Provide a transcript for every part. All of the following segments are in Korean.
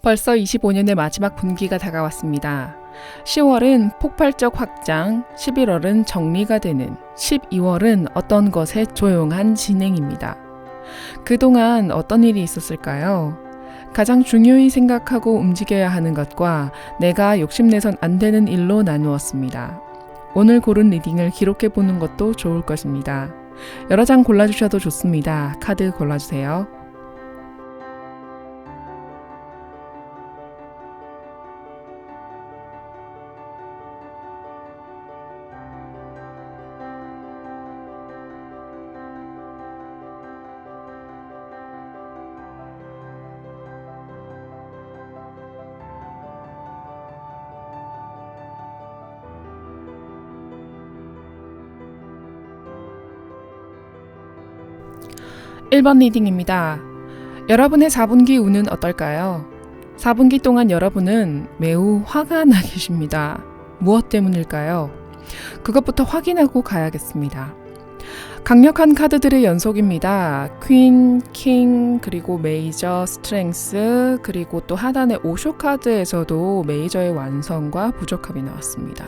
벌써 25년의 마지막 분기가 다가왔습니다. 10월은 폭발적 확장, 11월은 정리가 되는, 12월은 어떤 것의 조용한 진행입니다. 그동안 어떤 일이 있었을까요? 가장 중요히 생각하고 움직여야 하는 것과 내가 욕심내선 안 되는 일로 나누었습니다. 오늘 고른 리딩을 기록해 보는 것도 좋을 것입니다. 여러 장 골라주셔도 좋습니다. 카드 골라주세요. 1번 리딩입니다. 여러분의 4분기 운은 어떨까요? 4분기 동안 여러분은 매우 화가 나 계십니다. 무엇 때문일까요? 그것부터 확인하고 가야겠습니다. 강력한 카드들의 연속입니다. 퀸, 킹, 그리고 메이저, 스트렝스, 그리고 또 하단의 오쇼 카드에서도 메이저의 완성과 부족함이 나왔습니다.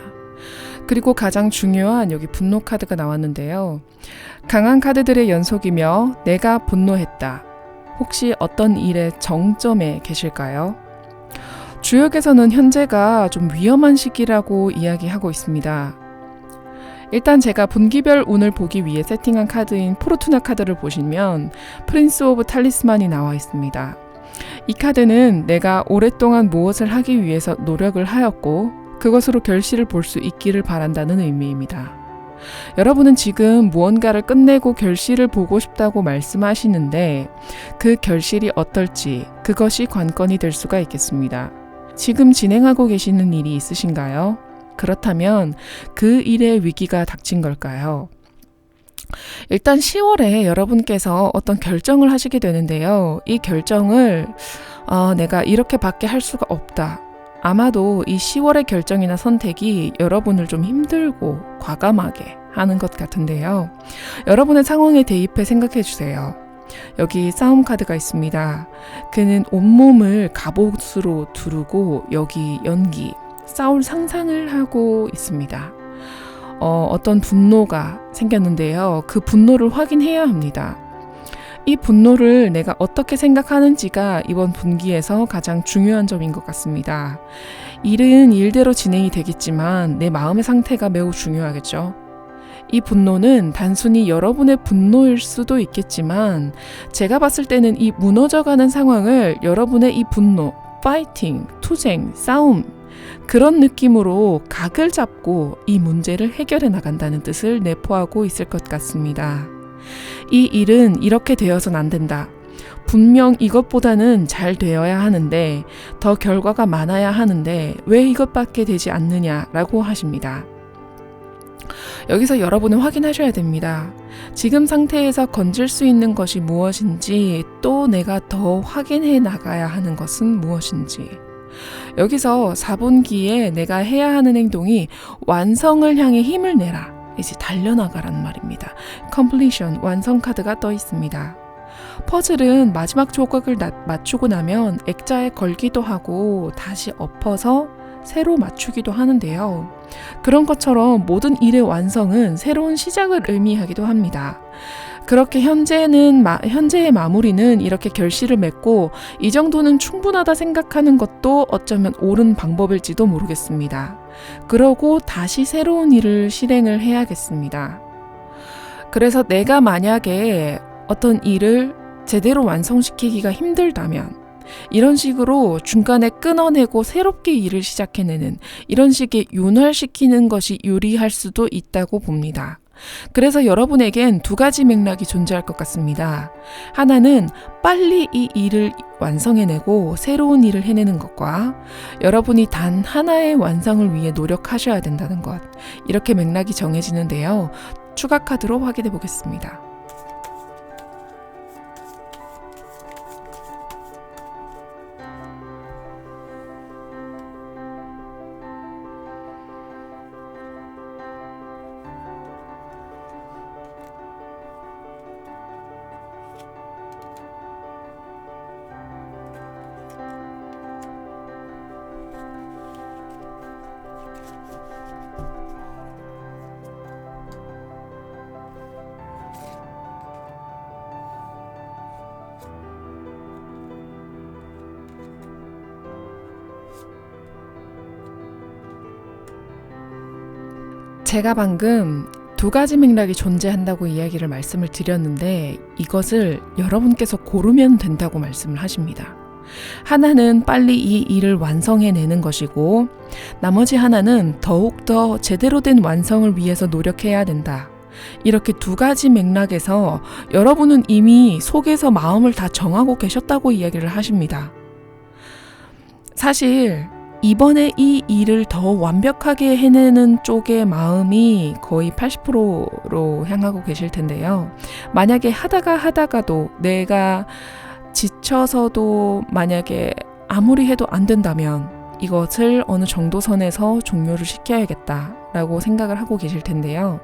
그리고 가장 중요한 여기 분노 카드가 나왔는데요. 강한 카드들의 연속이며 내가 분노했다. 혹시 어떤 일의 정점에 계실까요? 주역에서는 현재가 좀 위험한 시기라고 이야기하고 있습니다. 일단 제가 분기별 운을 보기 위해 세팅한 카드인 포르투나 카드를 보시면 프린스 오브 탈리스만이 나와 있습니다. 이 카드는 내가 오랫동안 무엇을 하기 위해서 노력을 하였고 그것으로 결실을 볼 수 있기를 바란다는 의미입니다. 여러분은 지금 무언가를 끝내고 결실을 보고 싶다고 말씀하시는데 그 결실이 어떨지 그것이 관건이 될 수가 있겠습니다. 지금 진행하고 계시는 일이 있으신가요? 그렇다면 그 일의 위기가 닥친 걸까요? 일단 10월에 여러분께서 어떤 결정을 하시게 되는데요. 이 결정을 내가 이렇게밖에 할 수가 없다. 아마도 이 10월의 결정이나 선택이 여러분을 좀 힘들고 과감하게 하는 것 같은데요. 여러분의 상황에 대입해 생각해 주세요. 여기 싸움 카드가 있습니다. 그는 온몸을 갑옷으로 두르고 여기 연기, 싸울 상상을 하고 있습니다. 어떤 분노가 생겼는데요. 그 분노를 확인해야 합니다. 이 분노를 내가 어떻게 생각하는지가 이번 분기에서 가장 중요한 점인 것 같습니다. 일은 일대로 진행이 되겠지만 내 마음의 상태가 매우 중요하겠죠. 이 분노는 단순히 여러분의 분노일 수도 있겠지만 제가 봤을 때는 이 무너져가는 상황을 여러분의 이 분노, 파이팅, 투쟁, 싸움 그런 느낌으로 각을 잡고 이 문제를 해결해 나간다는 뜻을 내포하고 있을 것 같습니다. 이 일은 이렇게 되어선 안 된다. 분명 이것보다는 잘 되어야 하는데 더 결과가 많아야 하는데 왜 이것밖에 되지 않느냐라고 하십니다. 여기서 여러분은 확인하셔야 됩니다. 지금 상태에서 건질 수 있는 것이 무엇인지 또 내가 더 확인해 나가야 하는 것은 무엇인지 여기서 4분기에 내가 해야 하는 행동이 완성을 향해 힘을 내라. 이제 달려나가란 말입니다. completion, 완성 카드가 떠 있습니다. 퍼즐은 마지막 조각을 맞추고 나면 액자에 걸기도 하고 다시 엎어서 새로 맞추기도 하는데요. 그런 것처럼 모든 일의 완성은 새로운 시작을 의미하기도 합니다. 그렇게 현재의 마무리는 이렇게 결실을 맺고 이 정도는 충분하다 생각하는 것도 어쩌면 옳은 방법일지도 모르겠습니다. 그러고 다시 새로운 일을 실행을 해야겠습니다. 그래서 내가 만약에 어떤 일을 제대로 완성시키기가 힘들다면 이런 식으로 중간에 끊어내고 새롭게 일을 시작해내는 이런 식의 윤활시키는 것이 유리할 수도 있다고 봅니다. 그래서 여러분에겐 두 가지 맥락이 존재할 것 같습니다. 하나는 빨리 이 일을 완성해내고 새로운 일을 해내는 것과 여러분이 단 하나의 완성을 위해 노력하셔야 된다는 것. 이렇게 맥락이 정해지는데요. 추가 카드로 확인해 보겠습니다. 제가 방금 두 가지 맥락이 존재한다고 이야기를 말씀을 드렸는데 이것을 여러분께서 고르면 된다고 말씀을 하십니다. 하나는 빨리 이 일을 완성해내는 것이고 나머지 하나는 더욱더 제대로 된 완성을 위해서 노력해야 된다. 이렇게 두 가지 맥락에서 여러분은 이미 속에서 마음을 다 정하고 계셨다고 이야기를 하십니다. 사실 이번에 이 일을 더 완벽하게 해내는 쪽의 마음이 거의 80%로 향하고 계실 텐데요. 만약에 하다가도 내가 지쳐서도 만약에 아무리 해도 안 된다면 이것을 어느 정도 선에서 종료를 시켜야겠다라고 생각을 하고 계실 텐데요.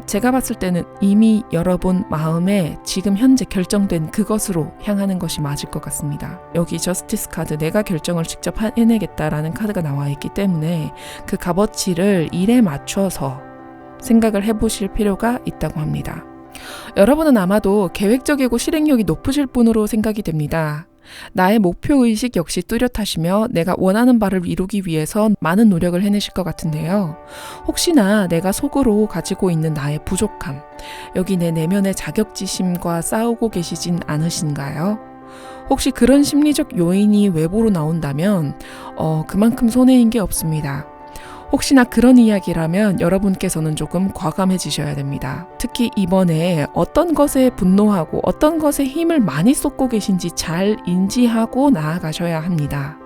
제가 봤을 때는 이미 여러분 마음에 지금 현재 결정된 그것으로 향하는 것이 맞을 것 같습니다. 여기 저스티스 카드, 내가 결정을 직접 해내겠다라는 카드가 나와 있기 때문에 그 값어치를 일에 맞춰서 생각을 해보실 필요가 있다고 합니다. 여러분은 아마도 계획적이고 실행력이 높으실 분으로 생각이 됩니다. 나의 목표의식 역시 뚜렷하시며 내가 원하는 바를 이루기 위해서 많은 노력을 해내실 것 같은데요. 혹시나 내가 속으로 가지고 있는 나의 부족함, 여기 내 내면의 자격지심과 싸우고 계시진 않으신가요? 혹시 그런 심리적 요인이 외부로 나온다면 그만큼 손해인 게 없습니다. 혹시나 그런 이야기라면 여러분께서는 조금 과감해지셔야 됩니다. 특히 이번에 어떤 것에 분노하고 어떤 것에 힘을 많이 쏟고 계신지 잘 인지하고 나아가셔야 합니다.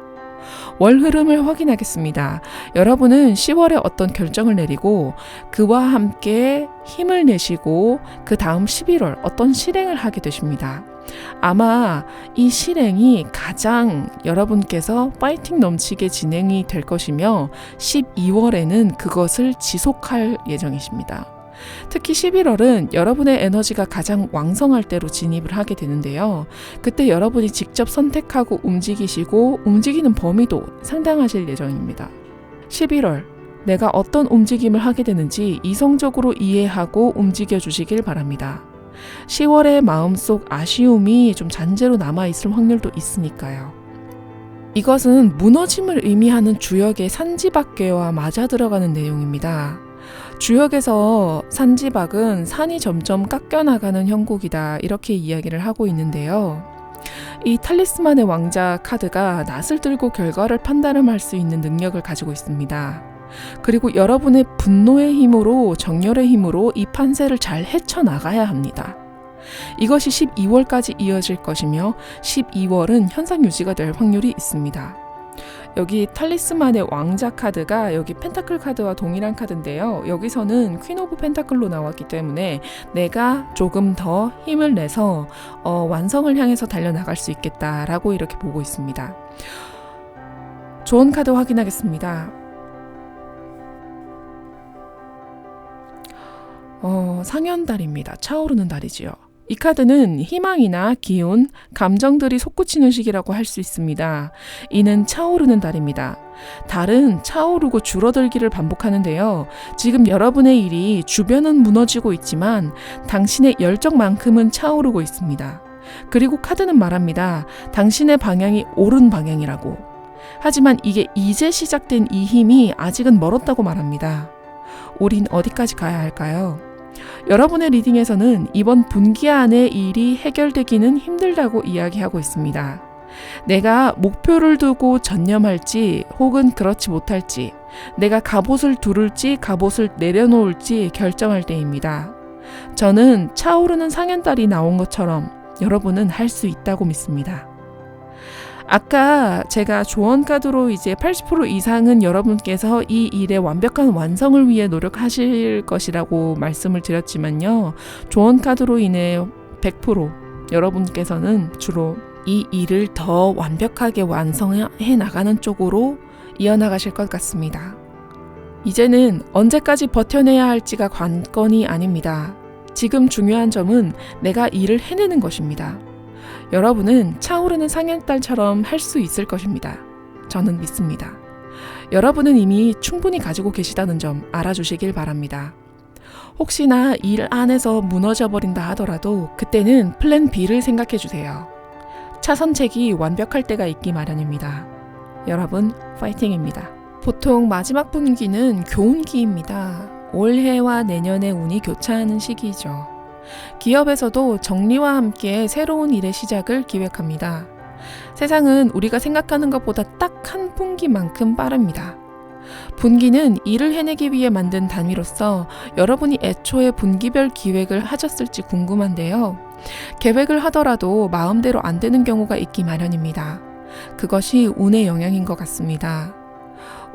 월 흐름을 확인하겠습니다. 여러분은 10월에 어떤 결정을 내리고 그와 함께 힘을 내시고 그 다음 11월 어떤 실행을 하게 되십니다. 아마 이 실행이 가장 여러분께서 파이팅 넘치게 진행이 될 것이며 12월에는 그것을 지속할 예정이십니다. 특히 11월은 여러분의 에너지가 가장 왕성할 때로 진입을 하게 되는데요. 그때 여러분이 직접 선택하고 움직이시고 움직이는 범위도 상당하실 예정입니다. 11월 내가 어떤 움직임을 하게 되는지 이성적으로 이해하고 움직여 주시길 바랍니다. 10월의 마음속 아쉬움이 좀 잔재로 남아있을 확률도 있으니까요. 이것은 무너짐을 의미하는 주역의 산지박괴와 맞아 들어가는 내용입니다. 주역에서 산지박은 산이 점점 깎여나가는 형국이다 이렇게 이야기를 하고 있는데요. 이 탈리스만의 왕자 카드가 낫을 들고 결과를 판단할 수 있는 능력을 가지고 있습니다. 그리고 여러분의 분노의 힘으로 정열의 힘으로 이 판세를 잘 헤쳐나가야 합니다. 이것이 12월까지 이어질 것이며 12월은 현상 유지가 될 확률이 있습니다. 여기 탈리스만의 왕자 카드가 여기 펜타클 카드와 동일한 카드인데요. 여기서는 퀸 오브 펜타클로 나왔기 때문에 내가 조금 더 힘을 내서 완성을 향해서 달려나갈 수 있겠다라고 이렇게 보고 있습니다. 좋은 카드 확인하겠습니다. 상현달입니다. 차오르는 달이지요. 이 카드는 희망이나 기운, 감정들이 솟구치는 시기라고 할 수 있습니다. 이는 차오르는 달입니다. 달은 차오르고 줄어들기를 반복하는데요. 지금 여러분의 일이 주변은 무너지고 있지만 당신의 열정만큼은 차오르고 있습니다. 그리고 카드는 말합니다. 당신의 방향이 옳은 방향이라고. 하지만 이게 이제 시작된 이 힘이 아직은 멀었다고 말합니다. 우린 어디까지 가야 할까요? 여러분의 리딩에서는 이번 분기 안에 일이 해결되기는 힘들다고 이야기하고 있습니다. 내가 목표를 두고 전념할지 혹은 그렇지 못할지, 내가 갑옷을 두를지 갑옷을 내려놓을지 결정할 때입니다. 저는 차오르는 상현달이 나온 것처럼 여러분은 할 수 있다고 믿습니다. 아까 제가 조언 카드로 이제 80% 이상은 여러분께서 이 일의 완벽한 완성을 위해 노력하실 것이라고 말씀을 드렸지만요. 조언 카드로 인해 100% 여러분께서는 주로 이 일을 더 완벽하게 완성해 나가는 쪽으로 이어나가실 것 같습니다. 이제는 언제까지 버텨내야 할지가 관건이 아닙니다. 지금 중요한 점은 내가 일을 해내는 것입니다. 여러분은 차오르는 상현달처럼 할 수 있을 것입니다. 저는 믿습니다. 여러분은 이미 충분히 가지고 계시다는 점 알아주시길 바랍니다. 혹시나 일 안에서 무너져 버린다 하더라도 그때는 플랜 B를 생각해 주세요. 차선책이 완벽할 때가 있기 마련입니다. 여러분, 파이팅입니다. 보통 마지막 분기는 교운기입니다. 올해와 내년의 운이 교차하는 시기이죠. 기업에서도 정리와 함께 새로운 일의 시작을 기획합니다. 세상은 우리가 생각하는 것보다 딱 한 분기만큼 빠릅니다. 분기는 일을 해내기 위해 만든 단위로서 여러분이 애초에 분기별 기획을 하셨을지 궁금한데요. 계획을 하더라도 마음대로 안 되는 경우가 있기 마련입니다. 그것이 운의 영향인 것 같습니다.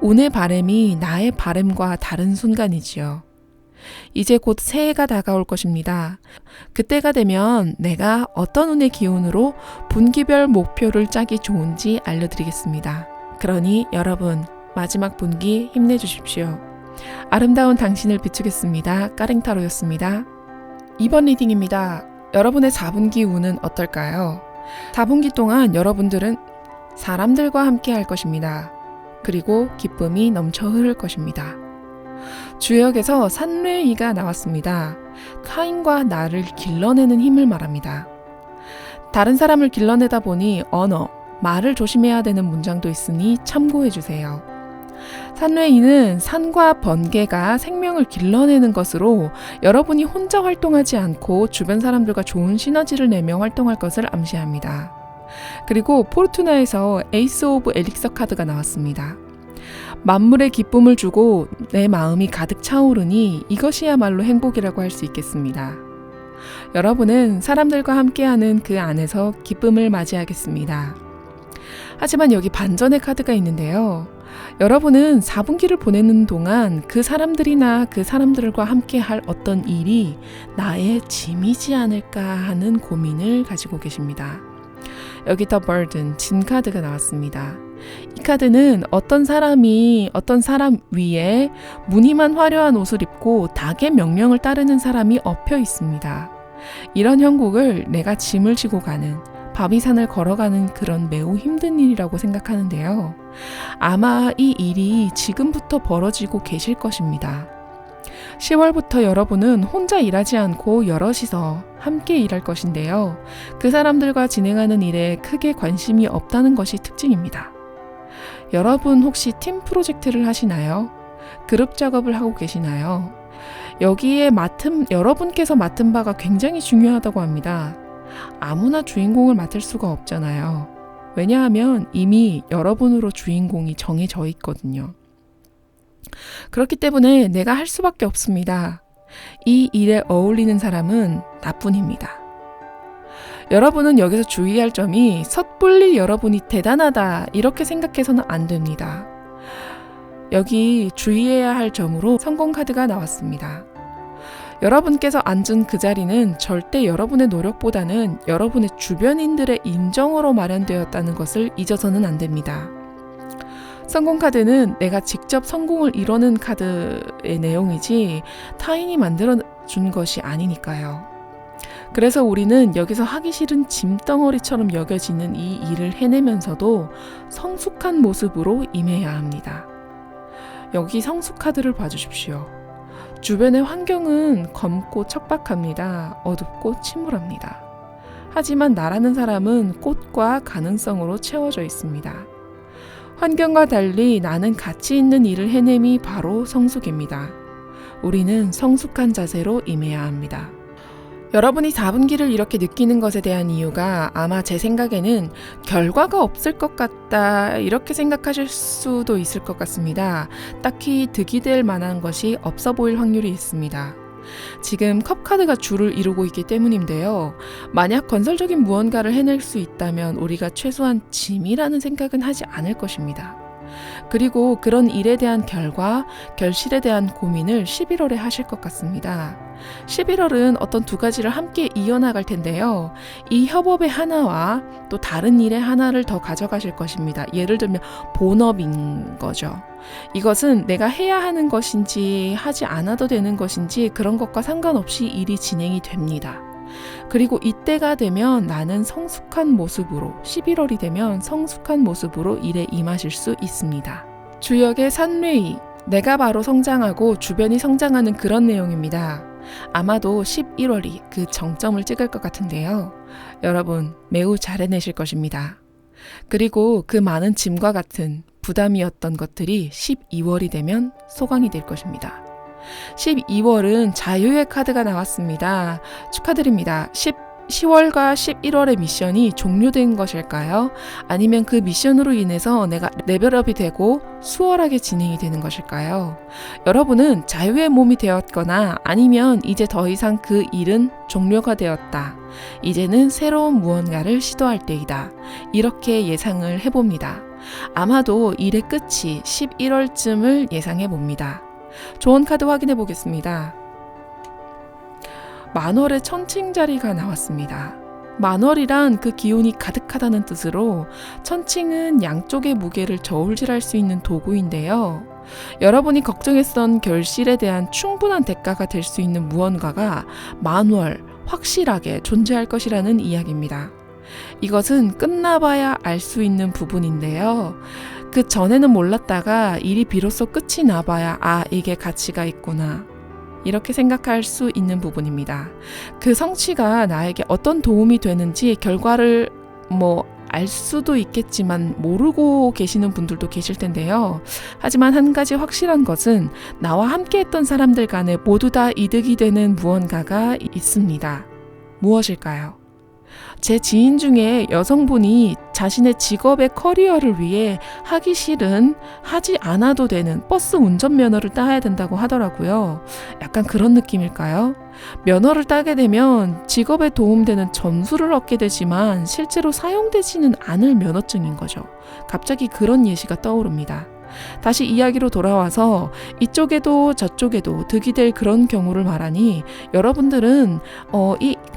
운의 바램이 나의 바램과 다른 순간이지요. 이제 곧 새해가 다가올 것입니다. 그때가 되면 내가 어떤 운의 기운으로 분기별 목표를 짜기 좋은지 알려드리겠습니다. 그러니 여러분, 마지막 분기 힘내주십시오. 아름다운 당신을 비추겠습니다. 까랭타로였습니다. 2번 리딩입니다. 여러분의 4분기 운은 어떨까요? 4분기 동안 여러분들은 사람들과 함께 할 것입니다. 그리고 기쁨이 넘쳐 흐를 것입니다. 주역에서 산뢰이가 나왔습니다. 카인과 나를 길러내는 힘을 말합니다. 다른 사람을 길러내다 보니 언어, 말을 조심해야 되는 문장도 있으니 참고해 주세요. 산뢰이는 산과 번개가 생명을 길러내는 것으로 여러분이 혼자 활동하지 않고 주변 사람들과 좋은 시너지를 내며 활동할 것을 암시합니다. 그리고 포르투나에서 에이스 오브 엘릭서 카드가 나왔습니다. 만물에 기쁨을 주고 내 마음이 가득 차오르니 이것이야말로 행복이라고 할 수 있겠습니다. 여러분은 사람들과 함께하는 그 안에서 기쁨을 맞이하겠습니다. 하지만 여기 반전의 카드가 있는데요. 여러분은 4분기를 보내는 동안 그 사람들이나 그 사람들과 함께 할 어떤 일이 나의 짐이지 않을까 하는 고민을 가지고 계십니다. 여기 더 burden, 짐 카드가 나왔습니다. 이 카드는 어떤 사람이 어떤 사람 위에 무늬만 화려한 옷을 입고 닭의 명령을 따르는 사람이 엎여 있습니다. 이런 형국을 내가 짐을 지고 가는, 바위산을 걸어가는 그런 매우 힘든 일이라고 생각하는데요. 아마 이 일이 지금부터 벌어지고 계실 것입니다. 10월부터 여러분은 혼자 일하지 않고 여럿이서 함께 일할 것인데요. 그 사람들과 진행하는 일에 크게 관심이 없다는 것이 특징입니다. 여러분 혹시 팀 프로젝트를 하시나요? 그룹 작업을 하고 계시나요? 여기에 여러분께서 맡은 바가 굉장히 중요하다고 합니다. 아무나 주인공을 맡을 수가 없잖아요. 왜냐하면 이미 여러분으로 주인공이 정해져 있거든요. 그렇기 때문에 내가 할 수밖에 없습니다. 이 일에 어울리는 사람은 나뿐입니다. 여러분은 여기서 주의할 점이 섣불리 여러분이 대단하다 이렇게 생각해서는 안 됩니다. 여기 주의해야 할 점으로 성공 카드가 나왔습니다. 여러분께서 앉은 그 자리는 절대 여러분의 노력보다는 여러분의 주변인들의 인정으로 마련되었다는 것을 잊어서는 안 됩니다. 성공 카드는 내가 직접 성공을 이루는 카드의 내용이지 타인이 만들어준 것이 아니니까요. 그래서 우리는 여기서 하기 싫은 짐덩어리처럼 여겨지는 이 일을 해내면서도 성숙한 모습으로 임해야 합니다. 여기 성숙 카드를 봐주십시오. 주변의 환경은 검고 척박합니다. 어둡고 침울합니다. 하지만 나라는 사람은 꽃과 가능성으로 채워져 있습니다. 환경과 달리 나는 가치 있는 일을 해냄이 바로 성숙입니다. 우리는 성숙한 자세로 임해야 합니다. 여러분이 4분기를 이렇게 느끼는 것에 대한 이유가 아마 제 생각에는 결과가 없을 것 같다 이렇게 생각하실 수도 있을 것 같습니다. 딱히 득이 될 만한 것이 없어 보일 확률이 있습니다. 지금 컵카드가 주를 이루고 있기 때문인데요. 만약 건설적인 무언가를 해낼 수 있다면 우리가 최소한 짐이라는 생각은 하지 않을 것입니다. 그리고 그런 일에 대한 결과, 결실에 대한 고민을 11월에 하실 것 같습니다. 11월은 어떤 두 가지를 함께 이어나갈 텐데요. 이 협업의 하나와 또 다른 일의 하나를 더 가져가실 것입니다. 예를 들면 본업인 거죠. 이것은 내가 해야 하는 것인지 하지 않아도 되는 것인지 그런 것과 상관없이 일이 진행이 됩니다. 그리고 이때가 되면 나는 성숙한 모습으로 11월이 되면 성숙한 모습으로 일에 임하실 수 있습니다. 주역의 산뢰이, 내가 바로 성장하고 주변이 성장하는 그런 내용입니다. 아마도 11월이 그 정점을 찍을 것 같은데요. 여러분 매우 잘 해내실 것입니다. 그리고 그 많은 짐과 같은 부담이었던 것들이 12월이 되면 소강이 될 것입니다. 12월은 자유의 카드가 나왔습니다. 축하드립니다. 10월과 11월의 미션이 종료된 것일까요? 아니면 그 미션으로 인해서 내가 레벨업이 되고 수월하게 진행이 되는 것일까요? 여러분은 자유의 몸이 되었거나 아니면 이제 더 이상 그 일은 종료가 되었다. 이제는 새로운 무언가를 시도할 때이다. 이렇게 예상을 해봅니다. 아마도 일의 끝이 11월쯤을 예상해 봅니다. 좋은 카드 확인해 보겠습니다. 만월의 천칭자리가 나왔습니다. 만월이란 그 기운이 가득하다는 뜻으로 천칭은 양쪽의 무게를 저울질할 수 있는 도구인데요. 여러분이 걱정했던 결실에 대한 충분한 대가가 될 수 있는 무언가가 만월 확실하게 존재할 것이라는 이야기입니다. 이것은 끝나봐야 알 수 있는 부분인데요. 그 전에는 몰랐다가 일이 비로소 끝이 나봐야 이게 가치가 있구나. 이렇게 생각할 수 있는 부분입니다. 그 성취가 나에게 어떤 도움이 되는지 결과를 알 수도 있겠지만 모르고 계시는 분들도 계실 텐데요. 하지만 한 가지 확실한 것은 나와 함께 했던 사람들 간에 모두 다 이득이 되는 무언가가 있습니다. 무엇일까요? 제 지인 중에 여성분이 자신의 직업의 커리어를 위해 하기 싫은, 하지 않아도 되는 버스 운전면허를 따야 된다고 하더라고요. 약간 그런 느낌일까요? 면허를 따게 되면 직업에 도움되는 점수를 얻게 되지만 실제로 사용되지는 않을 면허증인 거죠. 갑자기 그런 예시가 떠오릅니다. 다시 이야기로 돌아와서 이쪽에도 저쪽에도 득이 될 그런 경우를 말하니 여러분들은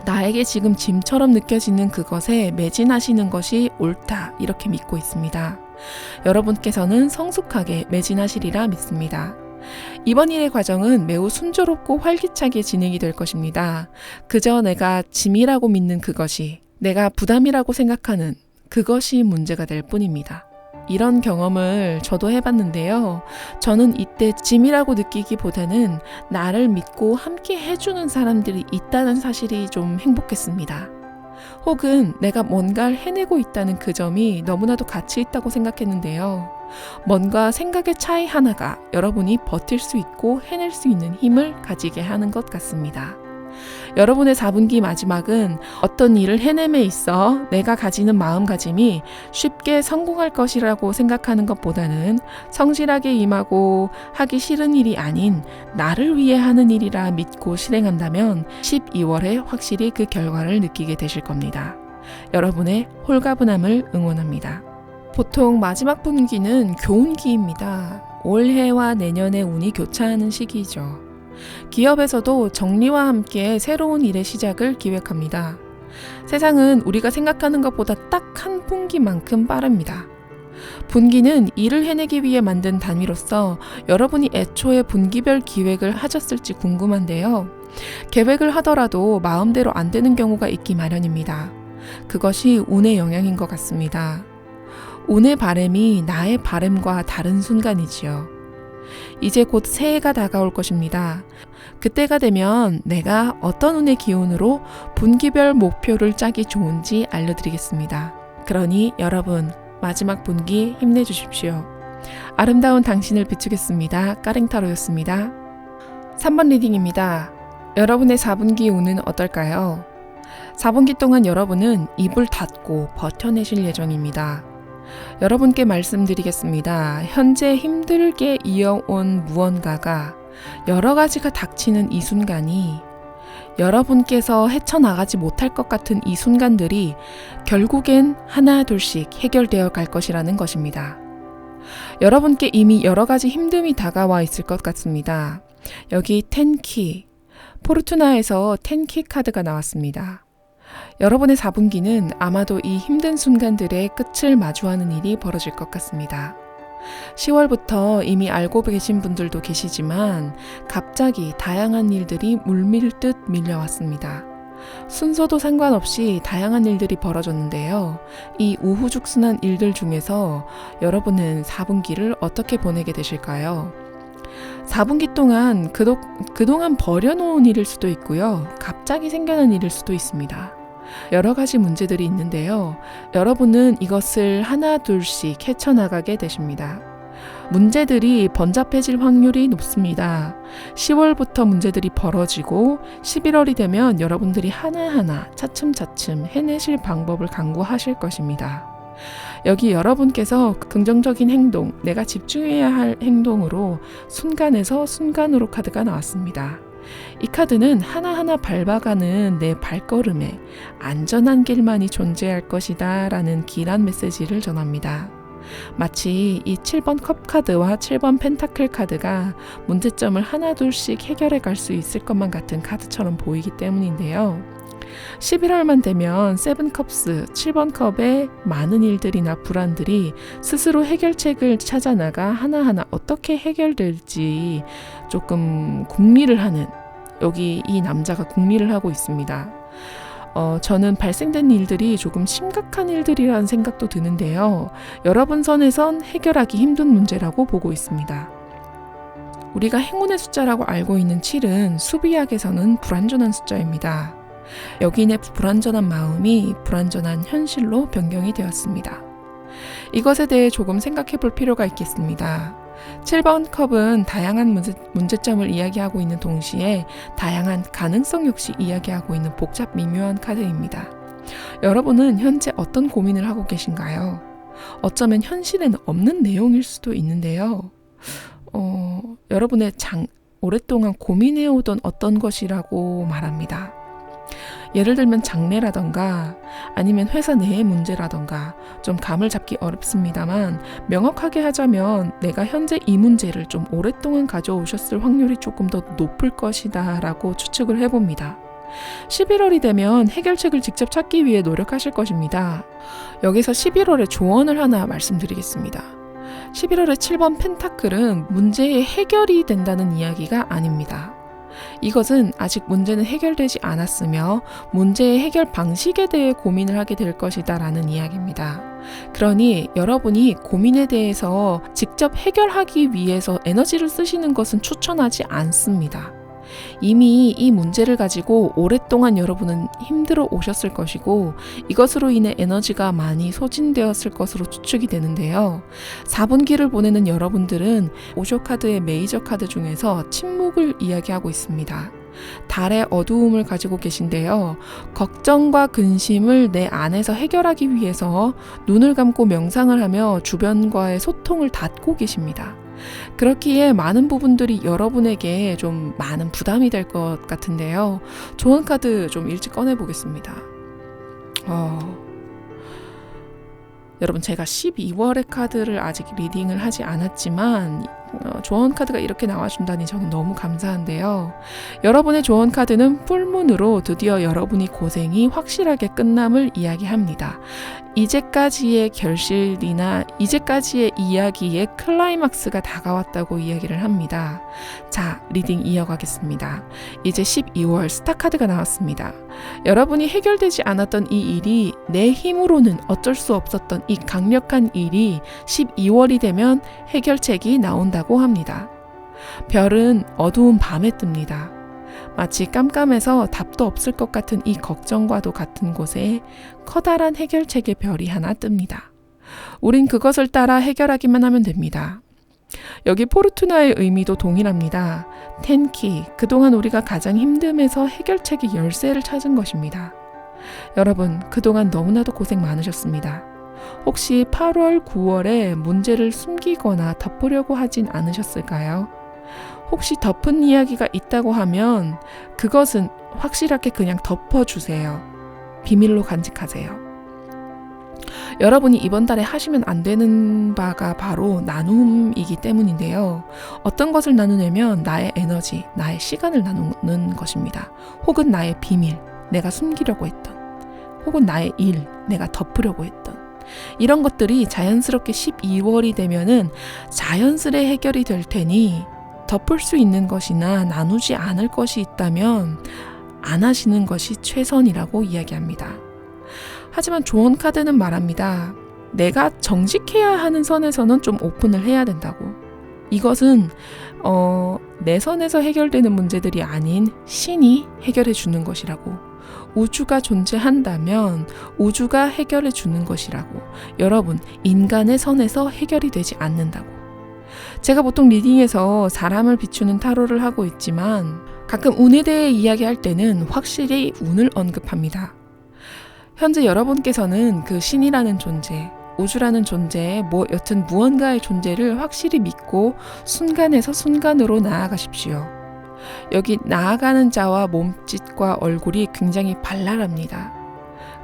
나에게 지금 짐처럼 느껴지는 그것에 매진하시는 것이 옳다 이렇게 믿고 있습니다. 여러분께서는 성숙하게 매진하시리라 믿습니다. 이번 일의 과정은 매우 순조롭고 활기차게 진행이 될 것입니다. 그저 내가 짐이라고 믿는 그것이, 내가 부담이라고 생각하는 그것이 문제가 될 뿐입니다. 이런 경험을 저도 해봤는데요. 저는 이때 짐이라고 느끼기보다는 나를 믿고 함께 해주는 사람들이 있다는 사실이 좀 행복했습니다. 혹은 내가 뭔가를 해내고 있다는 그 점이 너무나도 가치 있다고 생각했는데요. 뭔가 생각의 차이 하나가 여러분이 버틸 수 있고 해낼 수 있는 힘을 가지게 하는 것 같습니다. 여러분의 4분기 마지막은 어떤 일을 해냄에 있어 내가 가지는 마음가짐이 쉽게 성공할 것이라고 생각하는 것보다는 성실하게 임하고 하기 싫은 일이 아닌 나를 위해 하는 일이라 믿고 실행한다면 12월에 확실히 그 결과를 느끼게 되실 겁니다. 여러분의 홀가분함을 응원합니다. 보통 마지막 분기는 교운기입니다. 올해와 내년의 운이 교차하는 시기이죠. 기업에서도 정리와 함께 새로운 일의 시작을 기획합니다. 세상은 우리가 생각하는 것보다 딱 한 분기만큼 빠릅니다. 분기는 일을 해내기 위해 만든 단위로서 여러분이 애초에 분기별 기획을 하셨을지 궁금한데요. 계획을 하더라도 마음대로 안 되는 경우가 있기 마련입니다. 그것이 운의 영향인 것 같습니다. 운의 바램이 나의 바램과 다른 순간이지요. 이제 곧 새해가 다가올 것입니다. 그때가 되면 내가 어떤 운의 기운으로 분기별 목표를 짜기 좋은지 알려드리겠습니다. 그러니 여러분 마지막 분기 힘내주십시오. 아름다운 당신을 비추겠습니다. 까랭타로였습니다. 3번 리딩입니다. 여러분의 4분기 운은 어떨까요? 4분기 동안 여러분은 입을 닫고 버텨내실 예정입니다. 여러분께 말씀드리겠습니다. 현재 힘들게 이어온 무언가가 여러 가지가 닥치는 이 순간이 여러분께서 헤쳐나가지 못할 것 같은 이 순간들이 결국엔 하나 둘씩 해결되어 갈 것이라는 것입니다. 여러분께 이미 여러 가지 힘듦이 다가와 있을 것 같습니다. 여기 10키, 포르투나에서 10키 카드가 나왔습니다. 여러분의 4분기는 아마도 이 힘든 순간들의 끝을 마주하는 일이 벌어질 것 같습니다. 10월부터 이미 알고 계신 분들도 계시지만 갑자기 다양한 일들이 물밀듯 밀려왔습니다. 순서도 상관없이 다양한 일들이 벌어졌는데요. 이 우후죽순한 일들 중에서 여러분은 4분기를 어떻게 보내게 되실까요? 4분기 동안 그동안 버려놓은 일일 수도 있고요. 갑자기 생겨난 일일 수도 있습니다. 여러 가지 문제들이 있는데요. 여러분은 이것을 하나 둘씩 헤쳐나가게 되십니다. 문제들이 번잡해질 확률이 높습니다. 10월부터 문제들이 벌어지고 11월이 되면 여러분들이 하나하나 차츰차츰 해내실 방법을 강구하실 것입니다. 여기 여러분께서 긍정적인 행동, 내가 집중해야 할 행동으로 순간에서 순간으로 카드가 나왔습니다. 이 카드는 하나하나 밟아가는 내 발걸음에 안전한 길만이 존재할 것이다 라는 길한 메시지를 전합니다. 마치 이 7번 컵 카드와 7번 펜타클 카드가 문제점을 하나둘씩 해결해 갈 수 있을 것만 같은 카드처럼 보이기 때문인데요. 11월만 되면 7컵스, 7번 컵의 많은 일들이나 불안들이 스스로 해결책을 찾아나가 하나하나 어떻게 해결될지 조금 궁리를 하는, 여기 이 남자가 궁리를 하고 있습니다. 저는 발생된 일들이 조금 심각한 일들이라는 생각도 드는데요. 여러분 선에선 해결하기 힘든 문제라고 보고 있습니다. 우리가 행운의 숫자라고 알고 있는 7은 수비학에서는 불완전한 숫자입니다. 여기인의 불완전한 마음이 불완전한 현실로 변경이 되었습니다. 이것에 대해 조금 생각해 볼 필요가 있겠습니다. 7번 컵은 다양한 문제점을 이야기하고 있는 동시에 다양한 가능성 역시 이야기하고 있는 복잡 미묘한 카드입니다. 여러분은 현재 어떤 고민을 하고 계신가요? 어쩌면 현실에는 없는 내용일 수도 있는데요. 여러분의 오랫동안 고민해오던 어떤 것이라고 말합니다. 예를 들면 장래라던가 아니면 회사 내의 문제라던가 좀 감을 잡기 어렵습니다만 명확하게 하자면 내가 현재 이 문제를 좀 오랫동안 가져오셨을 확률이 조금 더 높을 것이다 라고 추측을 해봅니다. 11월이 되면 해결책을 직접 찾기 위해 노력하실 것입니다. 여기서 11월의 조언을 하나 말씀드리겠습니다. 11월의 7번 펜타클은 문제의 해결이 된다는 이야기가 아닙니다. 이것은 아직 문제는 해결되지 않았으며 문제의 해결 방식에 대해 고민을 하게 될 것이다 라는 이야기입니다. 그러니 여러분이 고민에 대해서 직접 해결하기 위해서 에너지를 쓰시는 것은 추천하지 않습니다. 이미 이 문제를 가지고 오랫동안 여러분은 힘들어 오셨을 것이고 이것으로 인해 에너지가 많이 소진되었을 것으로 추측이 되는데요. 4분기를 보내는 여러분들은 오쇼 카드의 메이저 카드 중에서 침묵을 이야기하고 있습니다. 달의 어두움을 가지고 계신데요. 걱정과 근심을 내 안에서 해결하기 위해서 눈을 감고 명상을 하며 주변과의 소통을 닫고 계십니다. 그렇기에 많은 부분들이 여러분에게 좀 많은 부담이 될 것 같은데요. 조언 카드 좀 일찍 꺼내보겠습니다. 여러분 제가 12월의 카드를 아직 리딩을 하지 않았지만 조언 카드가 이렇게 나와준다니 저는 너무 감사한데요. 여러분의 조언 카드는 풀문으로 드디어 여러분이 고생이 확실하게 끝남을 이야기합니다. 이제까지의 결실이나 이제까지의 이야기의 클라이막스가 다가왔다고 이야기를 합니다. 자, 리딩 이어가겠습니다. 이제 12월 스타 카드가 나왔습니다. 여러분이 해결되지 않았던 이 일이 내 힘으로는 어쩔 수 없었던 이 강력한 일이 12월이 되면 해결책이 나온다고 합니다. 별은 어두운 밤에 뜹니다. 마치 깜깜해서 답도 없을 것 같은 이 걱정과도 같은 곳에 커다란 해결책의 별이 하나 뜹니다. 우린 그것을 따라 해결하기만 하면 됩니다. 여기 포르투나의 의미도 동일합니다. 텐키, 그동안 우리가 가장 힘듦에서 해결책의 열쇠를 찾은 것입니다. 여러분, 그동안 너무나도 고생 많으셨습니다. 혹시 8월, 9월에 문제를 숨기거나 덮으려고 하진 않으셨을까요? 혹시 덮은 이야기가 있다고 하면 그것은 확실하게 그냥 덮어주세요. 비밀로 간직하세요. 여러분이 이번 달에 하시면 안 되는 바가 바로 나눔이기 때문인데요. 어떤 것을 나누냐면 나의 에너지, 나의 시간을 나누는 것입니다. 혹은 나의 비밀, 내가 숨기려고 했던, 혹은 나의 일, 내가 덮으려고 했던 이런 것들이 자연스럽게 12월이 되면은 자연스레 해결이 될 테니 덮을 수 있는 것이나 나누지 않을 것이 있다면 안 하시는 것이 최선이라고 이야기합니다. 하지만 조언 카드는 말합니다. 내가 정직해야 하는 선에서는 좀 오픈을 해야 된다고. 이것은 내 선에서 해결되는 문제들이 아닌 신이 해결해 주는 것이라고. 우주가 존재한다면 우주가 해결해 주는 것이라고. 여러분, 인간의 선에서 해결이 되지 않는다고. 제가 보통 리딩에서 사람을 비추는 타로를 하고 있지만 가끔 운에 대해 이야기할 때는 확실히 운을 언급합니다. 현재 여러분께서는 그 신이라는 존재, 우주라는 존재, 여튼 무언가의 존재를 확실히 믿고 순간에서 순간으로 나아가십시오. 여기 나아가는 자와 몸짓과 얼굴이 굉장히 발랄합니다.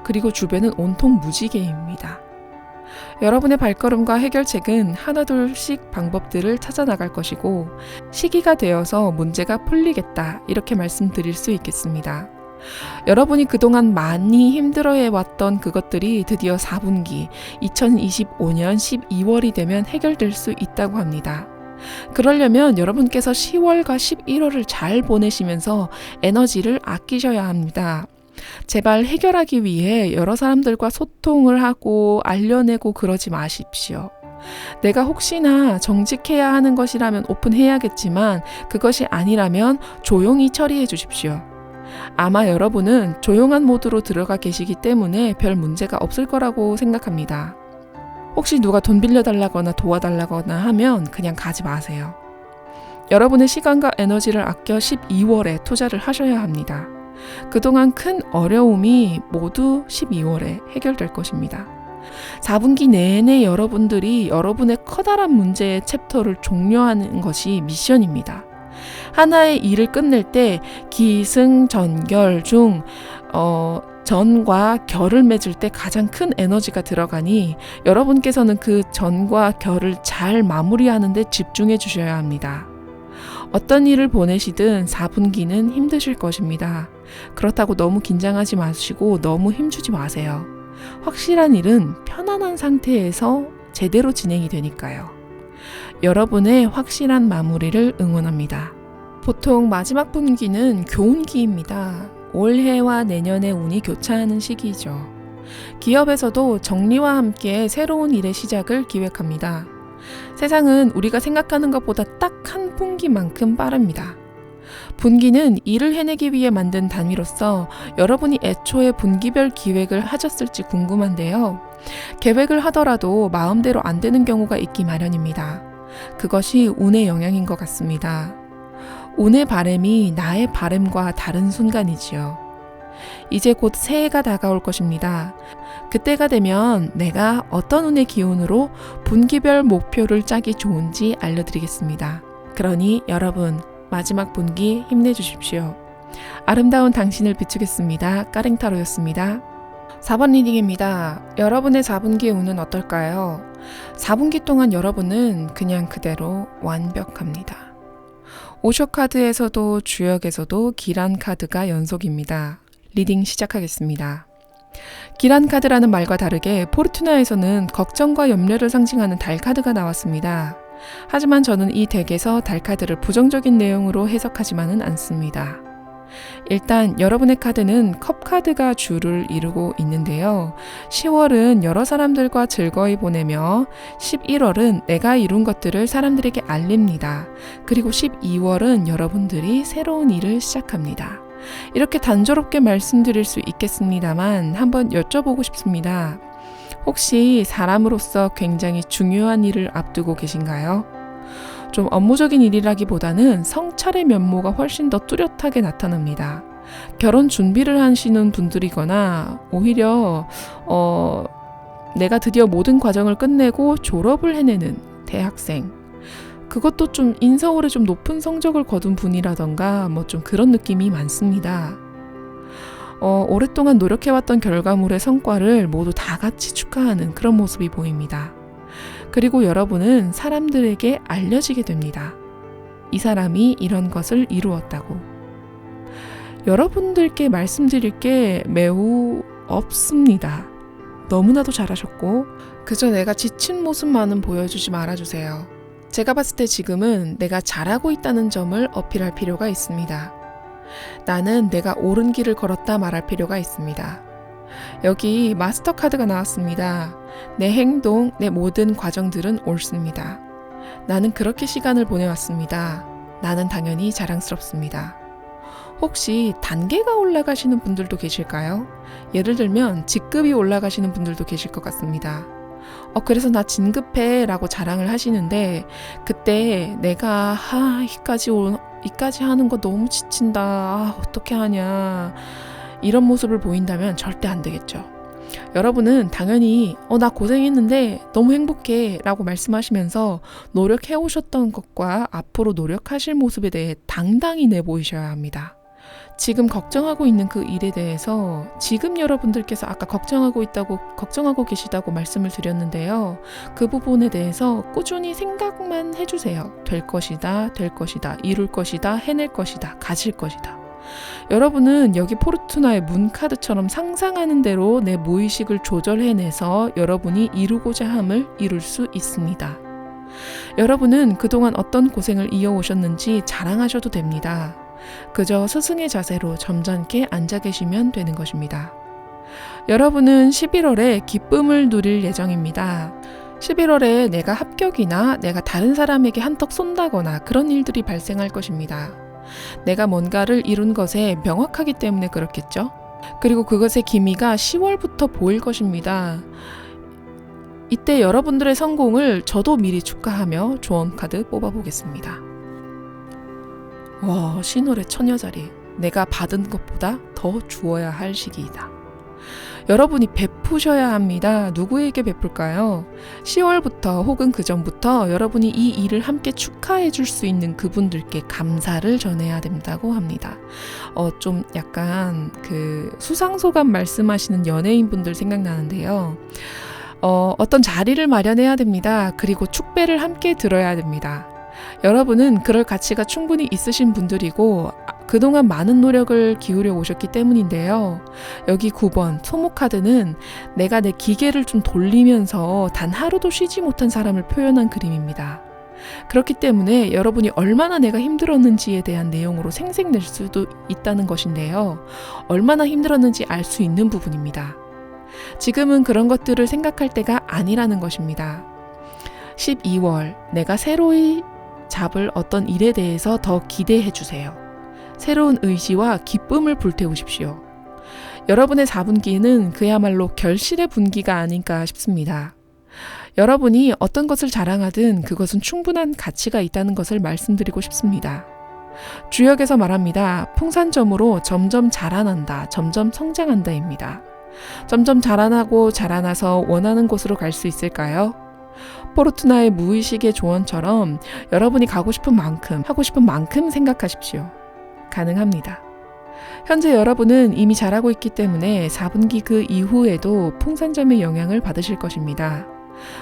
그리고 주변은 온통 무지개입니다. 여러분의 발걸음과 해결책은 하나둘씩 방법들을 찾아 나갈 것이고 시기가 되어서 문제가 풀리겠다 이렇게 말씀드릴 수 있겠습니다. 여러분이 그동안 많이 힘들어해왔던 그것들이 드디어 4분기 2025년 12월이 되면 해결될 수 있다고 합니다. 그러려면 여러분께서 10월과 11월을 잘 보내시면서 에너지를 아끼셔야 합니다. 제발 해결하기 위해 여러 사람들과 소통을 하고 알려내고 그러지 마십시오. 내가 혹시나 정직해야 하는 것이라면 오픈해야겠지만 그것이 아니라면 조용히 처리해 주십시오. 아마 여러분은 조용한 모드로 들어가 계시기 때문에 별 문제가 없을 거라고 생각합니다. 혹시 누가 돈 빌려달라거나 도와달라거나 하면 그냥 가지 마세요. 여러분의 시간과 에너지를 아껴 12월에 투자를 하셔야 합니다. 그동안 큰 어려움이 모두 12월에 해결될 것입니다. 4분기 내내 여러분들이 여러분의 커다란 문제의 챕터를 종료하는 것이 미션입니다. 하나의 일을 끝낼 때 기승전결 중 전과 결을 맺을 때 가장 큰 에너지가 들어가니 여러분께서는 그 전과 결을 잘 마무리하는 데 집중해 주셔야 합니다. 어떤 일을 보내시든 4분기는 힘드실 것입니다. 그렇다고 너무 긴장하지 마시고 너무 힘주지 마세요. 확실한 일은 편안한 상태에서 제대로 진행이 되니까요. 여러분의 확실한 마무리를 응원합니다. 보통 마지막 분기는 교운기입니다. 올해와 내년의 운이 교차하는 시기이죠. 기업에서도 정리와 함께 새로운 일의 시작을 기획합니다. 세상은 우리가 생각하는 것보다 딱 한 분기만큼 빠릅니다. 분기는 일을 해내기 위해 만든 단위로서 여러분이 애초에 분기별 기획을 하셨을지 궁금한데요. 계획을 하더라도 마음대로 안 되는 경우가 있기 마련입니다. 그것이 운의 영향인 것 같습니다. 운의 바램이 나의 바램과 다른 순간이지요. 이제 곧 새해가 다가올 것입니다. 그때가 되면 내가 어떤 운의 기운으로 분기별 목표를 짜기 좋은지 알려드리겠습니다. 그러니 여러분, 마지막 분기 힘내주십시오. 아름다운 당신을 비추겠습니다. 까랭타로였습니다. 4번 리딩입니다. 여러분의 4분기 운은 어떨까요? 4분기 동안 여러분은 그냥 그대로 완벽합니다. 오쇼 카드에서도 주역에서도 기란 카드가 연속입니다. 리딩 시작하겠습니다. 기란 카드라는 말과 다르게 포르투나에서는 걱정과 염려를 상징하는 달 카드가 나왔습니다. 하지만 저는 이 덱에서 달 카드를 부정적인 내용으로 해석하지만은 않습니다. 일단 여러분의 카드는 컵 카드가 주를 이루고 있는데요. 10월은 여러 사람들과 즐거이 보내며 11월은 내가 이룬 것들을 사람들에게 알립니다. 그리고 12월은 여러분들이 새로운 일을 시작합니다. 이렇게 단조롭게 말씀드릴 수 있겠습니다만 한번 여쭤보고 싶습니다. 혹시 사람으로서 굉장히 중요한 일을 앞두고 계신가요? 좀 업무적인 일이라기보다는 성찰의 면모가 훨씬 더 뚜렷하게 나타납니다. 결혼 준비를 하시는 분들이거나 오히려 내가 드디어 모든 과정을 끝내고 졸업을 해내는 대학생, 그것도 좀 인서울에 좀 높은 성적을 거둔 분이라던가 좀 그런 느낌이 많습니다. 오랫동안 노력해왔던 결과물의 성과를 모두 다 같이 축하하는 그런 모습이 보입니다. 그리고 여러분은 사람들에게 알려지게 됩니다. 이 사람이 이런 것을 이루었다고. 여러분들께 말씀드릴 게 매우 없습니다. 너무나도 잘하셨고 그저 내가 지친 모습만은 보여주지 말아주세요. 제가 봤을 때 지금은 내가 잘하고 있다는 점을 어필할 필요가 있습니다. 나는 내가 옳은 길을 걸었다 말할 필요가 있습니다. 여기 마스터 카드가 나왔습니다. 내 행동, 내 모든 과정들은 옳습니다. 나는 그렇게 시간을 보내왔습니다. 나는 당연히 자랑스럽습니다. 혹시 단계가 올라가시는 분들도 계실까요? 예를 들면 직급이 올라가시는 분들도 계실 것 같습니다. 그래서 나 진급해 라고 자랑을 하시는데 그때 내가 이까지 하는 거 너무 지친다. 어떻게 하냐. 이런 모습을 보인다면 절대 안 되겠죠. 여러분은 당연히 나 고생했는데 너무 행복해 라고 말씀하시면서 노력해 오셨던 것과 앞으로 노력하실 모습에 대해 당당히 내보이셔야 합니다. 지금 걱정하고 있는 그 일에 대해서 지금 여러분들께서 아까 걱정하고 계시다고 말씀을 드렸는데요. 그 부분에 대해서 꾸준히 생각만 해주세요. 될 것이다, 이룰 것이다, 해낼 것이다, 가질 것이다. 여러분은 여기 포르투나의 문카드처럼 상상하는 대로 내 무의식을 조절해내서 여러분이 이루고자 함을 이룰 수 있습니다. 여러분은 그동안 어떤 고생을 이어오셨는지 자랑하셔도 됩니다. 그저 스승의 자세로 점잖게 앉아 계시면 되는 것입니다. 여러분은 11월에 기쁨을 누릴 예정입니다. 11월에 내가 합격이나 내가 다른 사람에게 한턱 쏜다거나 그런 일들이 발생할 것입니다. 내가 뭔가를 이룬 것에 명확하기 때문에 그렇겠죠? 그리고 그것의 기미가 10월부터 보일 것입니다. 이때 여러분들의 성공을 저도 미리 축하하며 조언 카드 뽑아보겠습니다. 와, 신월의 처녀자리. 내가 받은 것보다 더 주어야 할 시기이다. 여러분이 베푸셔야 합니다. 누구에게 베풀까요? 10월부터 혹은 그 전부터 여러분이 이 일을 함께 축하해 줄 수 있는 그분들께 감사를 전해야 된다고 합니다. 좀 약간 수상소감 말씀하시는 연예인분들 생각나는데요. 어떤 자리를 마련해야 됩니다. 그리고 축배를 함께 들어야 됩니다. 여러분은 그럴 가치가 충분히 있으신 분들이고 그동안 많은 노력을 기울여 오셨기 때문인데요. 여기 9번 소모카드는 내가 내 기계를 좀 돌리면서 단 하루도 쉬지 못한 사람을 표현한 그림입니다. 그렇기 때문에 여러분이 얼마나 내가 힘들었는지에 대한 내용으로 생색낼 수도 있다는 것인데요. 얼마나 힘들었는지 알 수 있는 부분입니다. 지금은 그런 것들을 생각할 때가 아니라는 것입니다. 12월 내가 새로이 잡을 어떤 일에 대해서 더 기대해 주세요. 새로운 의지와 기쁨을 불태우십시오. 여러분의 4분기는 그야말로 결실의 분기가 아닌가 싶습니다. 여러분이 어떤 것을 자랑하든 그것은 충분한 가치가 있다는 것을 말씀드리고 싶습니다. 주역에서 말합니다. 풍산점으로 점점 자라난다, 점점 성장한다입니다. 점점 자라나고 자라나서 원하는 곳으로 갈 수 있을까요? 포르투나의 무의식의 조언처럼 여러분이 가고 싶은 만큼, 하고 싶은 만큼 생각하십시오. 가능합니다. 현재 여러분은 이미 잘하고 있기 때문에 4분기 그 이후에도 풍산점의 영향을 받으실 것입니다.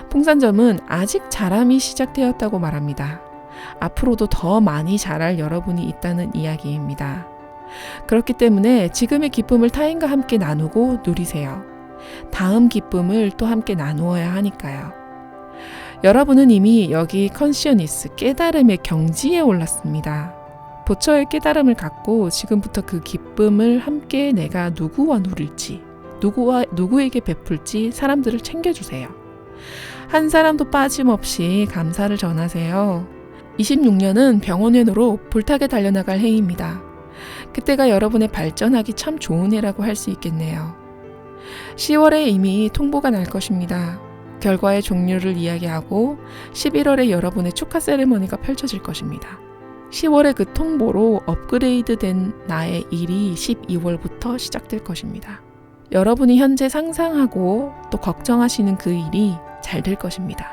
풍산점은 아직 자람이 시작되었다고 말합니다. 앞으로도 더 많이 자랄 여러분이 있다는 이야기입니다. 그렇기 때문에 지금의 기쁨을 타인과 함께 나누고 누리세요. 다음 기쁨을 또 함께 나누어야 하니까요. 여러분은 이미 여기 컨시어니스, 깨달음의 경지에 올랐습니다. 부처의 깨달음을 갖고 지금부터 그 기쁨을 함께 내가 누구와 누릴지, 누구에게 베풀지 사람들을 챙겨주세요. 한 사람도 빠짐없이 감사를 전하세요. 26년은 병원회로로 불타게 달려나갈 해입니다. 그때가 여러분의 발전하기 참 좋은 해라고 할 수 있겠네요. 10월에 이미 통보가 날 것입니다. 결과의 종류를 이야기하고 11월에 여러분의 축하 세레머니가 펼쳐질 것입니다. 10월의 그 통보로 업그레이드된 나의 일이 12월부터 시작될 것입니다. 여러분이 현재 상상하고 또 걱정하시는 그 일이 잘 될 것입니다.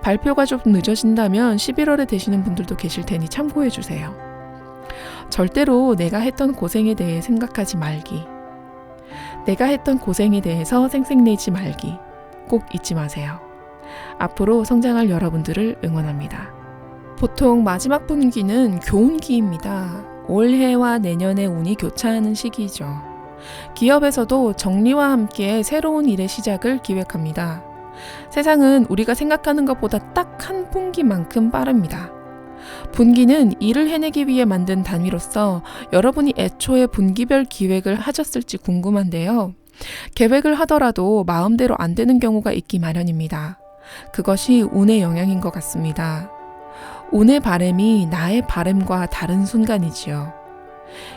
발표가 좀 늦어진다면 11월에 되시는 분들도 계실 테니 참고해 주세요. 절대로 내가 했던 고생에 대해 생각하지 말기. 내가 했던 고생에 대해서 생색내지 말기. 꼭 잊지 마세요. 앞으로 성장할 여러분들을 응원합니다. 보통 마지막 분기는 교운기입니다. 올해와 내년의 운이 교차하는 시기이죠. 기업에서도 정리와 함께 새로운 일의 시작을 기획합니다. 세상은 우리가 생각하는 것보다 딱 한 분기만큼 빠릅니다. 분기는 일을 해내기 위해 만든 단위로서 여러분이 애초에 분기별 기획을 하셨을지 궁금한데요. 계획을 하더라도 마음대로 안 되는 경우가 있기 마련입니다. 그것이 운의 영향인 것 같습니다. 운의 바램이 나의 바램과 다른 순간이지요.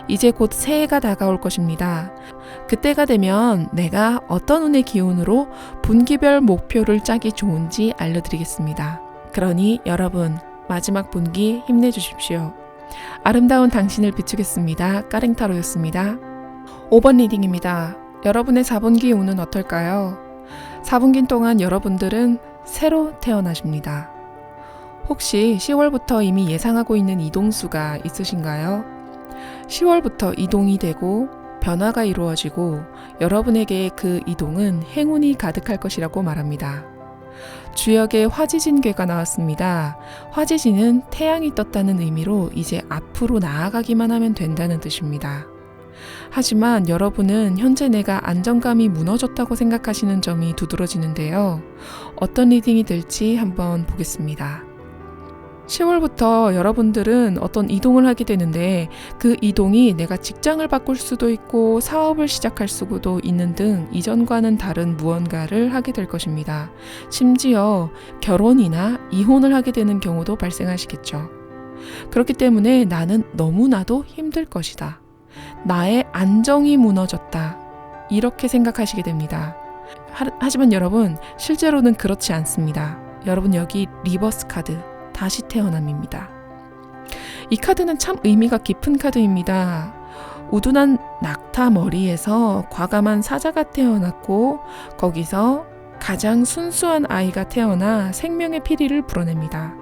이제 곧 새해가 다가올 것입니다. 그때가 되면 내가 어떤 운의 기운으로 분기별 목표를 짜기 좋은지 알려드리겠습니다. 그러니 여러분, 마지막 분기 힘내주십시오. 아름다운 당신을 비추겠습니다. 까랭타로였습니다. 5번 리딩입니다. 여러분의 4분기 운은 어떨까요? 4분기 동안 여러분들은 새로 태어나십니다. 혹시 10월부터 이미 예상하고 있는 이동수가 있으신가요? 10월부터 이동이 되고 변화가 이루어지고 여러분에게 그 이동은 행운이 가득할 것이라고 말합니다. 주역에 화지진괴가 나왔습니다. 화지진은 태양이 떴다는 의미로 이제 앞으로 나아가기만 하면 된다는 뜻입니다. 하지만 여러분은 현재 내가 안정감이 무너졌다고 생각하시는 점이 두드러지는데요. 어떤 리딩이 될지 한번 보겠습니다. 10월부터 여러분들은 어떤 이동을 하게 되는데 그 이동이 내가 직장을 바꿀 수도 있고 사업을 시작할 수도 있는 등 이전과는 다른 무언가를 하게 될 것입니다. 심지어 결혼이나 이혼을 하게 되는 경우도 발생하시겠죠. 그렇기 때문에 나는 너무나도 힘들 것이다. 나의 안정이 무너졌다. 이렇게 생각하시게 됩니다. 하지만 여러분, 실제로는 그렇지 않습니다. 여러분, 여기 리버스 카드. 다시 태어남입니다. 이 카드는 참 의미가 깊은 카드입니다. 우둔한 낙타 머리에서 과감한 사자가 태어났고 거기서 가장 순수한 아이가 태어나 생명의 피리를 불어냅니다.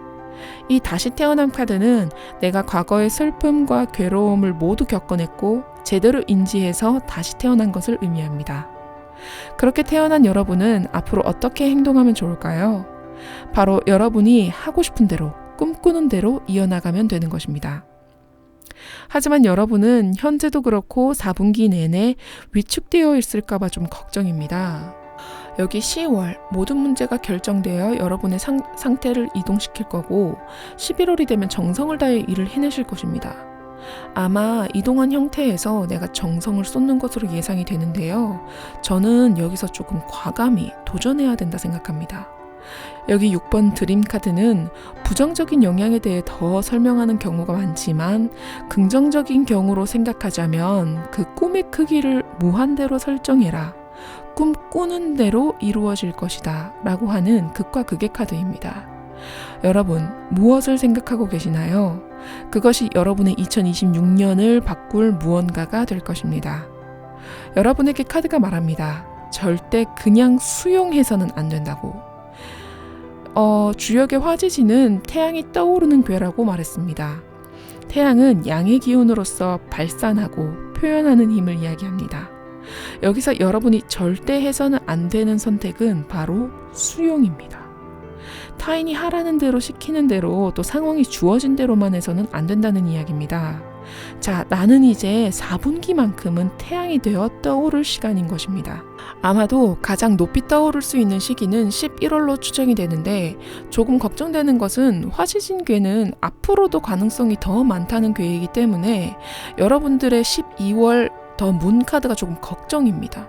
이 다시 태어남 카드는 내가 과거의 슬픔과 괴로움을 모두 겪어냈고 제대로 인지해서 다시 태어난 것을 의미합니다. 그렇게 태어난 여러분은 앞으로 어떻게 행동하면 좋을까요? 바로 여러분이 하고 싶은 대로, 꿈꾸는 대로 이어나가면 되는 것입니다. 하지만 여러분은 현재도 그렇고 4분기 내내 위축되어 있을까봐 좀 걱정입니다. 여기 10월 모든 문제가 결정되어 여러분의 상태를 이동시킬 거고 11월이 되면 정성을 다해 일을 해내실 것입니다. 아마 이동한 형태에서 내가 정성을 쏟는 것으로 예상이 되는데요. 저는 여기서 조금 과감히 도전해야 된다 생각합니다. 여기 6번 드림 카드는 부정적인 영향에 대해 더 설명하는 경우가 많지만 긍정적인 경우로 생각하자면 그 꿈의 크기를 무한대로 설정해라. 꿈꾸는 대로 이루어질 것이다. 라고 하는 극과 극의 카드입니다. 여러분, 무엇을 생각하고 계시나요? 그것이 여러분의 2026년을 바꿀 무언가가 될 것입니다. 여러분에게 카드가 말합니다. 절대 그냥 수용해서는 안 된다고. 주역의 화지진은 태양이 떠오르는 괴라고 말했습니다. 태양은 양의 기운으로서 발산하고 표현하는 힘을 이야기합니다. 여기서 여러분이 절대 해서는 안 되는 선택은 바로 수용입니다. 타인이 하라는 대로 시키는 대로 또 상황이 주어진 대로만 해서는 안 된다는 이야기입니다. 자, 나는 이제 4분기만큼은 태양이 되어 떠오를 시간인 것입니다. 아마도 가장 높이 떠오를 수 있는 시기는 11월로 추정이 되는데 조금 걱정되는 것은 화지진괴는 앞으로도 가능성이 더 많다는 괴이기 때문에 여러분들의 12월 더 문카드가 조금 걱정입니다.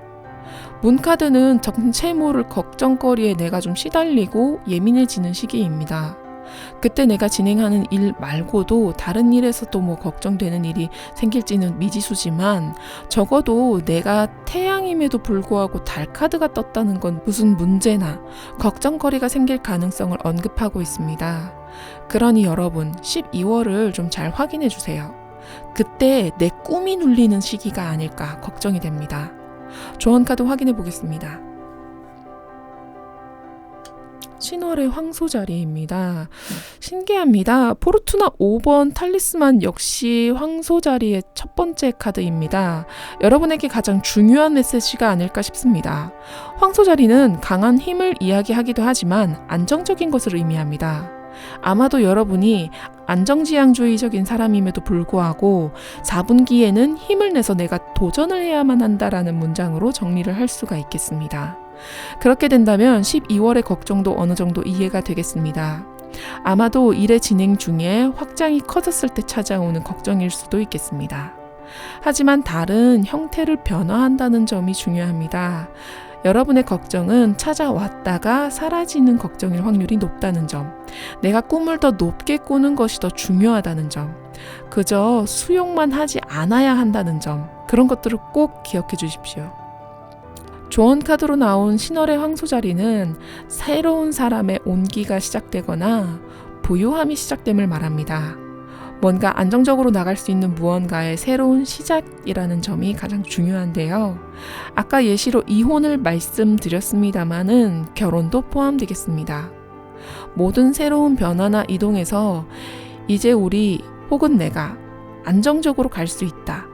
문카드는 정체 모를 걱정거리에 내가 좀 시달리고 예민해지는 시기입니다. 그때 내가 진행하는 일 말고도 다른 일에서도 걱정되는 일이 생길지는 미지수지만 적어도 내가 태양임에도 불구하고 달 카드가 떴다는 건 무슨 문제나 걱정거리가 생길 가능성을 언급하고 있습니다. 그러니 여러분 12월을 좀 잘 확인해 주세요. 그때 내 꿈이 눌리는 시기가 아닐까 걱정이 됩니다. 조언 카드 확인해 보겠습니다. 신월의 황소자리입니다. 신기합니다. 포르투나 5번 탈리스만 역시 황소자리의 첫 번째 카드입니다. 여러분에게 가장 중요한 메시지가 아닐까 싶습니다. 황소자리는 강한 힘을 이야기하기도 하지만 안정적인 것을 의미합니다. 아마도 여러분이 안정지향주의적인 사람임에도 불구하고 4분기에는 힘을 내서 내가 도전을 해야만 한다라는 문장으로 정리를 할 수가 있겠습니다. 그렇게 된다면 12월의 걱정도 어느 정도 이해가 되겠습니다. 아마도 일의 진행 중에 확장이 커졌을 때 찾아오는 걱정일 수도 있겠습니다. 하지만 달은 형태를 변화한다는 점이 중요합니다. 여러분의 걱정은 찾아왔다가 사라지는 걱정일 확률이 높다는 점, 내가 꿈을 더 높게 꾸는 것이 더 중요하다는 점, 그저 수용만 하지 않아야 한다는 점, 그런 것들을 꼭 기억해 주십시오. 조언 카드로 나온 신월의 황소자리는 새로운 사람의 온기가 시작되거나 부유함이 시작됨을 말합니다. 뭔가 안정적으로 나갈 수 있는 무언가의 새로운 시작이라는 점이 가장 중요한데요. 아까 예시로 이혼을 말씀드렸습니다마는 결혼도 포함되겠습니다. 모든 새로운 변화나 이동에서 이제 우리 혹은 내가 안정적으로 갈 수 있다.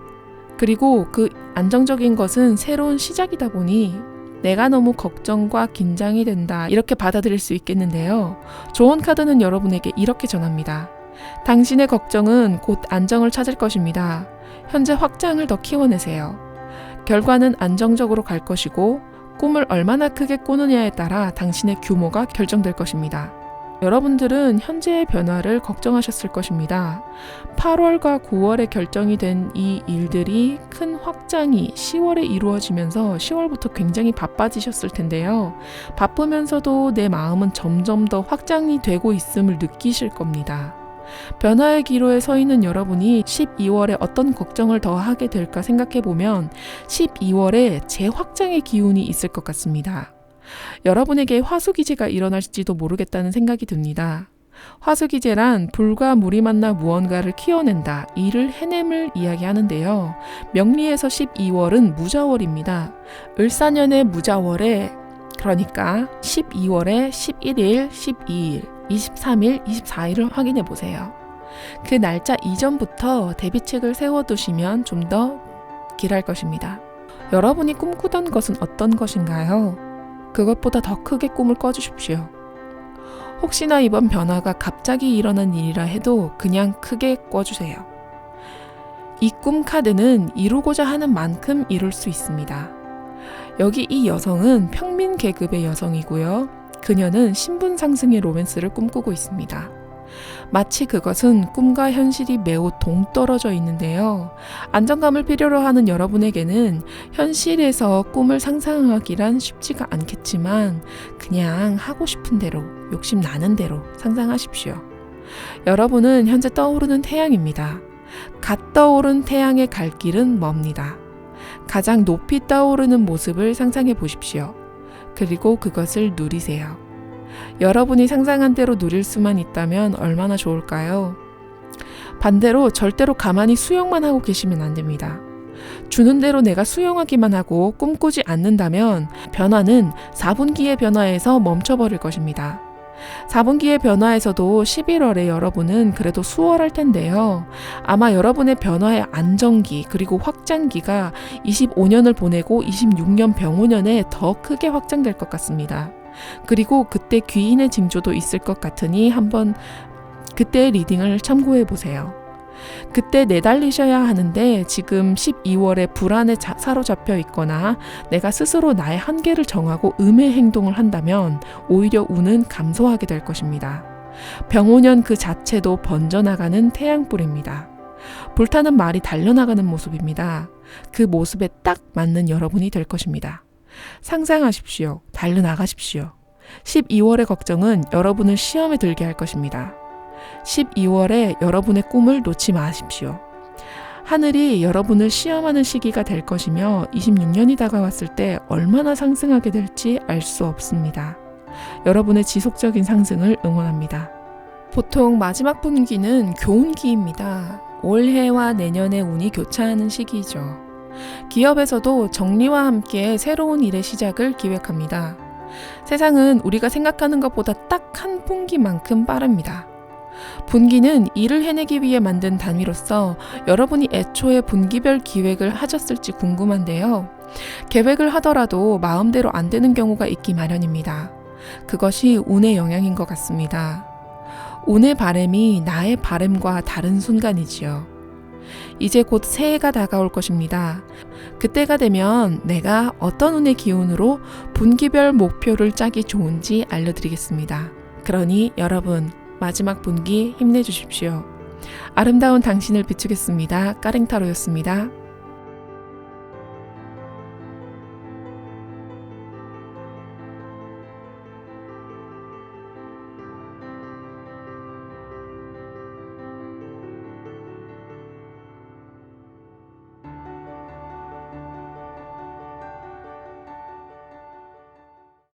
그리고 그 안정적인 것은 새로운 시작이다 보니 내가 너무 걱정과 긴장이 된다. 이렇게 받아들일 수 있겠는데요. 조언 카드는 여러분에게 이렇게 전합니다. 당신의 걱정은 곧 안정을 찾을 것입니다. 현재 확장을 더 키워내세요. 결과는 안정적으로 갈 것이고 꿈을 얼마나 크게 꾸느냐에 따라 당신의 규모가 결정될 것입니다. 여러분들은 현재의 변화를 걱정하셨을 것입니다. 8월과 9월에 결정이 된 이 일들이 큰 확장이 10월에 이루어지면서 10월부터 굉장히 바빠지셨을 텐데요. 바쁘면서도 내 마음은 점점 더 확장이 되고 있음을 느끼실 겁니다. 변화의 기로에 서 있는 여러분이 12월에 어떤 걱정을 더 하게 될까 생각해보면 12월에 재확장의 기운이 있을 것 같습니다. 여러분에게 화수기제가 일어날지도 모르겠다는 생각이 듭니다. 화수기제란 불과 물이 만나 무언가를 키워낸다, 일을 해냄을 이야기하는데요. 명리에서 12월은 무자월입니다. 을사년의 무자월에, 그러니까 12월에 11일, 12일, 23일, 24일을 확인해 보세요. 그 날짜 이전부터 대비책을 세워두시면 좀 더 길할 것입니다. 여러분이 꿈꾸던 것은 어떤 것인가요? 그것보다 더 크게 꿈을 꿔주십시오. 혹시나 이번 변화가 갑자기 일어난 일이라 해도 그냥 크게 꿔주세요. 이 꿈 카드는 이루고자 하는 만큼 이룰 수 있습니다. 여기 이 여성은 평민 계급의 여성이고요. 그녀는 신분 상승의 로맨스를 꿈꾸고 있습니다. 마치 그것은 꿈과 현실이 매우 동떨어져 있는데요. 안정감을 필요로 하는 여러분에게는 현실에서 꿈을 상상하기란 쉽지가 않겠지만 그냥 하고 싶은 대로, 욕심 나는 대로 상상하십시오. 여러분은 현재 떠오르는 태양입니다. 갓 떠오른 태양의 갈 길은 멉니다. 가장 높이 떠오르는 모습을 상상해 보십시오. 그리고 그것을 누리세요. 여러분이 상상한 대로 누릴 수만 있다면 얼마나 좋을까요? 반대로 절대로 가만히 수용만 하고 계시면 안 됩니다. 주는 대로 내가 수용하기만 하고 꿈꾸지 않는다면 변화는 4분기의 변화에서 멈춰버릴 것입니다. 4분기의 변화에서도 11월에 여러분은 그래도 수월할 텐데요. 아마 여러분의 변화의 안정기 그리고 확장기가 25년을 보내고 26년 병오년에 더 크게 확장될 것 같습니다. 그리고 그때 귀인의 징조도 있을 것 같으니 한번 그때의 리딩을 참고해 보세요. 그때 내달리셔야 하는데 지금 12월에 불안에 사로잡혀 있거나 내가 스스로 나의 한계를 정하고 음의 행동을 한다면 오히려 운은 감소하게 될 것입니다. 병오년 그 자체도 번져나가는 태양불입니다. 불타는 말이 달려나가는 모습입니다. 그 모습에 딱 맞는 여러분이 될 것입니다. 상상하십시오. 달려나가십시오. 12월의 걱정은 여러분을 시험에 들게 할 것입니다. 12월에 여러분의 꿈을 놓지 마십시오. 하늘이 여러분을 시험하는 시기가 될 것이며 26년이 다가왔을 때 얼마나 상승하게 될지 알 수 없습니다. 여러분의 지속적인 상승을 응원합니다. 보통 마지막 분기는 교운기입니다. 올해와 내년의 운이 교차하는 시기이죠. 기업에서도 정리와 함께 새로운 일의 시작을 기획합니다. 세상은 우리가 생각하는 것보다 딱 한 분기만큼 빠릅니다. 분기는 일을 해내기 위해 만든 단위로서 여러분이 애초에 분기별 기획을 하셨을지 궁금한데요. 계획을 하더라도 마음대로 안 되는 경우가 있기 마련입니다. 그것이 운의 영향인 것 같습니다. 운의 바램이 나의 바램과 다른 순간이지요. 이제 곧 새해가 다가올 것입니다. 그때가 되면 내가 어떤 운의 기운으로 분기별 목표를 짜기 좋은지 알려드리겠습니다. 그러니 여러분 마지막 분기 힘내주십시오. 아름다운 당신을 비추겠습니다. 까랭타로였습니다.